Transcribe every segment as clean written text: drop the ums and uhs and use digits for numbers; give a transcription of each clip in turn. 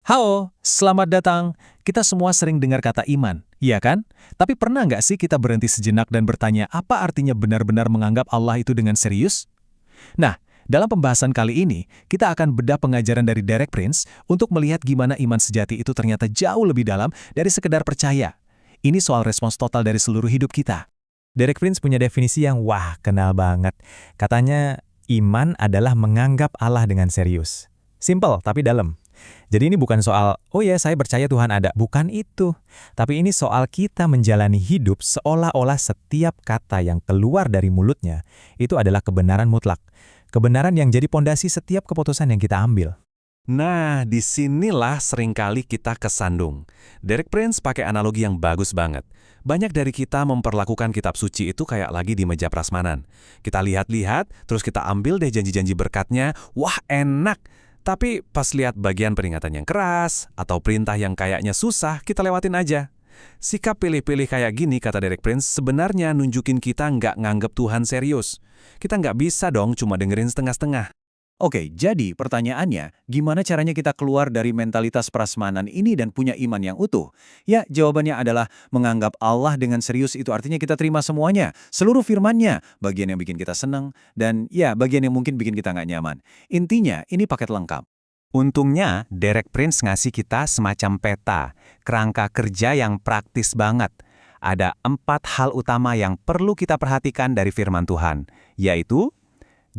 Halo, selamat datang. Kita semua sering dengar kata iman, iya kan? Tapi pernah nggak sih kita berhenti sejenak dan bertanya apa artinya benar-benar menganggap Allah itu dengan serius? Nah, dalam pembahasan kali ini, kita akan bedah pengajaran dari Derek Prince untuk melihat gimana iman sejati itu ternyata jauh lebih dalam dari sekedar percaya. Ini soal respons total dari seluruh hidup kita. Derek Prince punya definisi yang kenal banget. Katanya, iman adalah menganggap Allah dengan serius. Simple, tapi dalam. Jadi ini bukan soal, oh ya saya percaya Tuhan ada. Bukan itu. Tapi ini soal kita menjalani hidup seolah-olah setiap kata yang keluar dari mulutnya itu adalah kebenaran mutlak. Kebenaran yang jadi pondasi setiap keputusan yang kita ambil. Nah, disinilah seringkali kita kesandung. Derek Prince pakai analogi yang bagus banget. Banyak dari kita memperlakukan kitab suci itu kayak lagi di meja prasmanan. Kita lihat-lihat, terus kita ambil deh janji-janji berkatnya, wah enak. Tapi pas lihat bagian peringatan yang keras, atau perintah yang kayaknya susah, kita lewatin aja. Sikap pilih-pilih kayak gini, kata Derek Prince, sebenarnya nunjukin kita nggak nganggep Tuhan serius. Kita nggak bisa dong cuma dengerin setengah-setengah. Oke, jadi pertanyaannya, gimana caranya kita keluar dari mentalitas prasmanan ini dan punya iman yang utuh? Ya, jawabannya adalah menganggap Allah dengan serius itu artinya kita terima semuanya, seluruh firman-Nya, bagian yang bikin kita senang, dan ya, bagian yang mungkin bikin kita nggak nyaman. Intinya, ini paket lengkap. Untungnya, Derek Prince ngasih kita semacam peta, kerangka kerja yang praktis banget. Ada 4 hal utama yang perlu kita perhatikan dari firman Tuhan, yaitu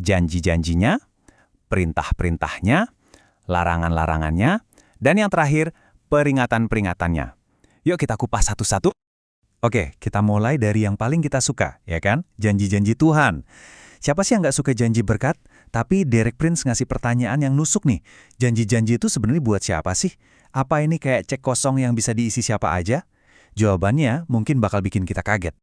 janji-janjinya, perintah-perintahnya, larangan-larangannya, dan yang terakhir, peringatan-peringatannya. Yuk kita kupas satu-satu. Oke, kita mulai dari yang paling kita suka, ya kan? Janji-janji Tuhan. Siapa sih yang nggak suka janji berkat? Tapi Derek Prince ngasih pertanyaan yang nusuk nih. Janji-janji itu sebenarnya buat siapa sih? Apa ini kayak cek kosong yang bisa diisi siapa aja? Jawabannya mungkin bakal bikin kita kaget.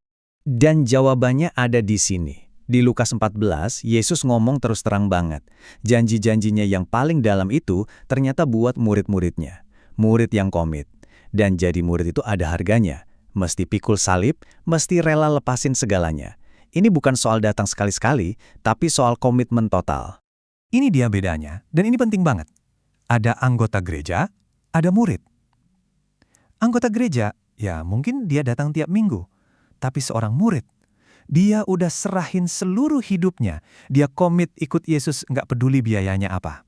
Dan jawabannya ada di sini. Di Lukas 14, Yesus ngomong terus terang banget. Janji-janjinya yang paling dalam itu ternyata buat murid-muridnya. Murid yang komit. Dan jadi murid itu ada harganya. Mesti pikul salib, mesti rela lepasin segalanya. Ini bukan soal datang sekali-sekali, tapi soal komitmen total. Ini dia bedanya, dan ini penting banget. Ada anggota gereja, ada murid. Anggota gereja, ya mungkin dia datang tiap minggu. Tapi seorang murid, dia udah serahin seluruh hidupnya. Dia komit ikut Yesus, nggak peduli biayanya apa.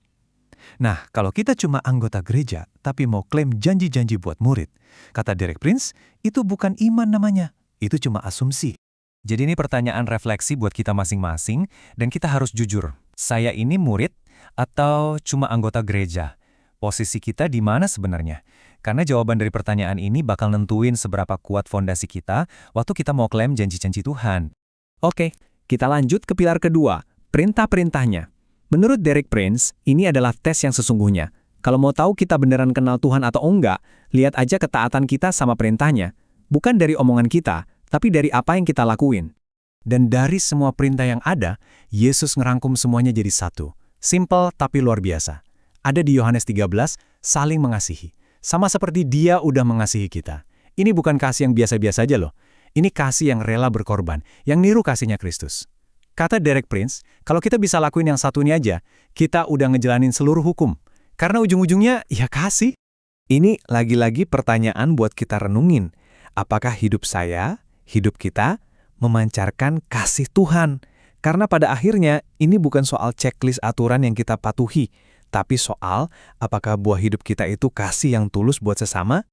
Nah, kalau kita cuma anggota gereja, tapi mau klaim janji-janji buat murid, kata Derek Prince, itu bukan iman namanya. Itu cuma asumsi. Jadi ini pertanyaan refleksi buat kita masing-masing, dan kita harus jujur. Saya ini murid atau cuma anggota gereja? Posisi kita di mana sebenarnya? Karena jawaban dari pertanyaan ini bakal nentuin seberapa kuat fondasi kita waktu kita mau klaim janji-janji Tuhan. Oke, kita lanjut ke pilar kedua, perintah-perintahnya. Menurut Derek Prince, ini adalah tes yang sesungguhnya. Kalau mau tahu kita beneran kenal Tuhan atau enggak, lihat aja ketaatan kita sama perintahnya. Bukan dari omongan kita, tapi dari apa yang kita lakuin. Dan dari semua perintah yang ada, Yesus ngerangkum semuanya jadi satu. Simple tapi luar biasa. Ada di Yohanes 13, saling mengasihi. Sama seperti Dia udah mengasihi kita. Ini bukan kasih yang biasa-biasa aja loh. Ini kasih yang rela berkorban, yang niru kasihnya Kristus. Kata Derek Prince, kalau kita bisa lakuin yang satu ini aja, kita udah ngejalanin seluruh hukum. Karena ujung-ujungnya, ya kasih. Ini lagi-lagi pertanyaan buat kita renungin. Apakah hidup saya, hidup kita, memancarkan kasih Tuhan? Karena pada akhirnya, ini bukan soal checklist aturan yang kita patuhi, tapi soal apakah buah hidup kita itu kasih yang tulus buat sesama?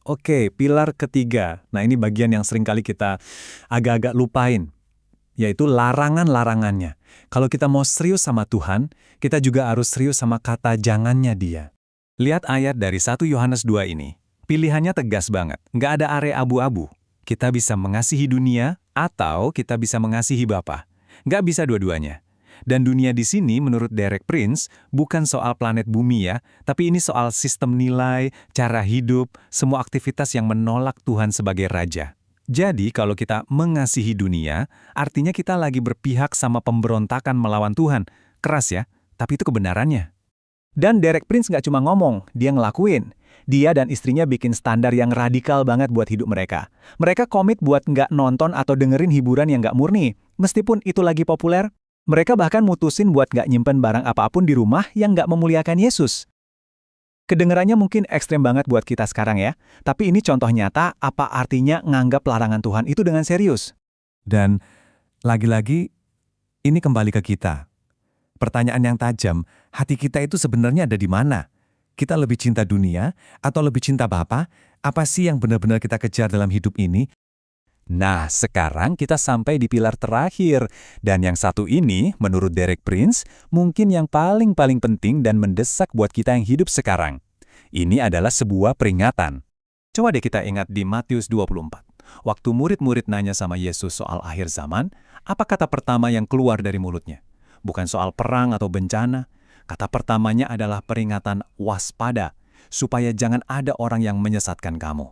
Oke, pilar ketiga. Nah, ini bagian yang sering kali kita agak-agak lupain, yaitu larangan-larangannya. Kalau kita mau serius sama Tuhan, kita juga harus serius sama kata jangannya Dia. Lihat ayat dari 1 Yohanes 2 ini. Pilihannya tegas banget, nggak ada area abu-abu. Kita bisa mengasihi dunia atau kita bisa mengasihi Bapa. Nggak bisa dua-duanya. Dan dunia di sini menurut Derek Prince bukan soal planet bumi ya, tapi ini soal sistem nilai, cara hidup, semua aktivitas yang menolak Tuhan sebagai Raja. Jadi kalau kita mengasihi dunia, artinya kita lagi berpihak sama pemberontakan melawan Tuhan. Keras ya, tapi itu kebenarannya. Dan Derek Prince nggak cuma ngomong, dia ngelakuin. Dia dan istrinya bikin standar yang radikal banget buat hidup mereka. Mereka komit buat nggak nonton atau dengerin hiburan yang nggak murni. Meskipun itu lagi populer, mereka bahkan mutusin buat nggak nyimpen barang apapun di rumah yang nggak memuliakan Yesus. Kedengarannya mungkin ekstrem banget buat kita sekarang ya, tapi ini contoh nyata apa artinya nganggap larangan Tuhan itu dengan serius. Dan lagi-lagi, ini kembali ke kita. Pertanyaan yang tajam, hati kita itu sebenarnya ada di mana? Kita lebih cinta dunia atau lebih cinta Bapa? Apa sih yang benar-benar kita kejar dalam hidup ini? Nah, sekarang kita sampai di pilar terakhir. Dan yang satu ini, menurut Derek Prince, mungkin yang paling penting dan mendesak buat kita yang hidup sekarang. Ini adalah sebuah peringatan. Coba deh kita ingat di Matius 24. Waktu murid-murid nanya sama Yesus soal akhir zaman, apa kata pertama yang keluar dari mulutnya? Bukan soal perang atau bencana. Kata pertamanya adalah peringatan waspada, supaya jangan ada orang yang menyesatkan kamu.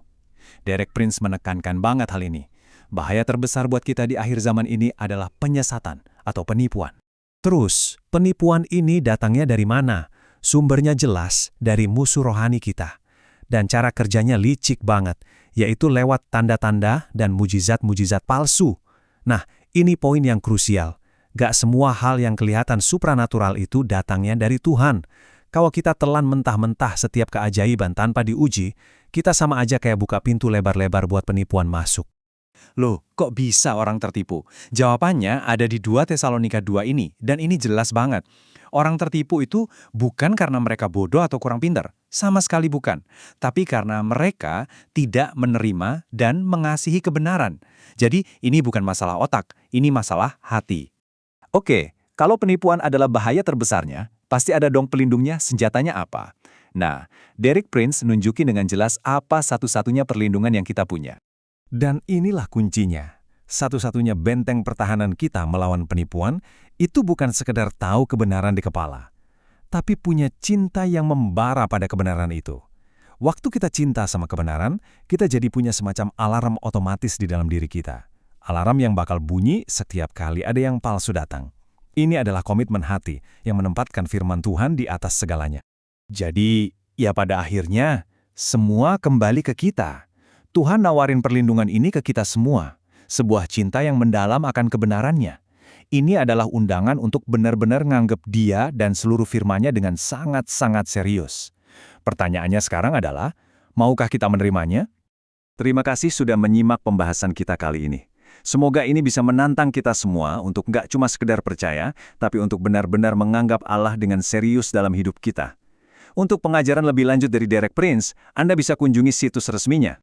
Derek Prince menekankan banget hal ini. Bahaya terbesar buat kita di akhir zaman ini adalah penyesatan atau penipuan. Terus, penipuan ini datangnya dari mana? Sumbernya jelas dari musuh rohani kita. Dan cara kerjanya licik banget, yaitu lewat tanda-tanda dan mujizat-mujizat palsu. Nah, ini poin yang krusial. Gak semua hal yang kelihatan supranatural itu datangnya dari Tuhan. Kalau kita telan mentah-mentah setiap keajaiban tanpa diuji, kita sama aja kayak buka pintu lebar-lebar buat penipuan masuk. Loh, kok bisa orang tertipu? Jawabannya ada di 2 Tesalonika 2 ini, dan ini jelas banget. Orang tertipu itu bukan karena mereka bodoh atau kurang pintar, sama sekali bukan. Tapi karena mereka tidak menerima dan mengasihi kebenaran. Jadi, ini bukan masalah otak, ini masalah hati. Oke, kalau penipuan adalah bahaya terbesarnya, pasti ada dong pelindungnya, senjatanya apa? Nah, Derek Prince nunjukin dengan jelas apa satu-satunya perlindungan yang kita punya. Dan inilah kuncinya. Satu-satunya benteng pertahanan kita melawan penipuan itu bukan sekedar tahu kebenaran di kepala, tapi punya cinta yang membara pada kebenaran itu. Waktu kita cinta sama kebenaran, kita jadi punya semacam alarm otomatis di dalam diri kita. Alarm yang bakal bunyi setiap kali ada yang palsu datang. Ini adalah komitmen hati yang menempatkan firman Tuhan di atas segalanya. Jadi, ya pada akhirnya, semua kembali ke kita. Tuhan nawarin perlindungan ini ke kita semua. Sebuah cinta yang mendalam akan kebenarannya. Ini adalah undangan untuk benar-benar nganggep Dia dan seluruh firman-Nya dengan sangat-sangat serius. Pertanyaannya sekarang adalah, maukah kita menerimanya? Terima kasih sudah menyimak pembahasan kita kali ini. Semoga ini bisa menantang kita semua untuk nggak cuma sekedar percaya, tapi untuk benar-benar menganggap Allah dengan serius dalam hidup kita. Untuk pengajaran lebih lanjut dari Derek Prince, Anda bisa kunjungi situs resminya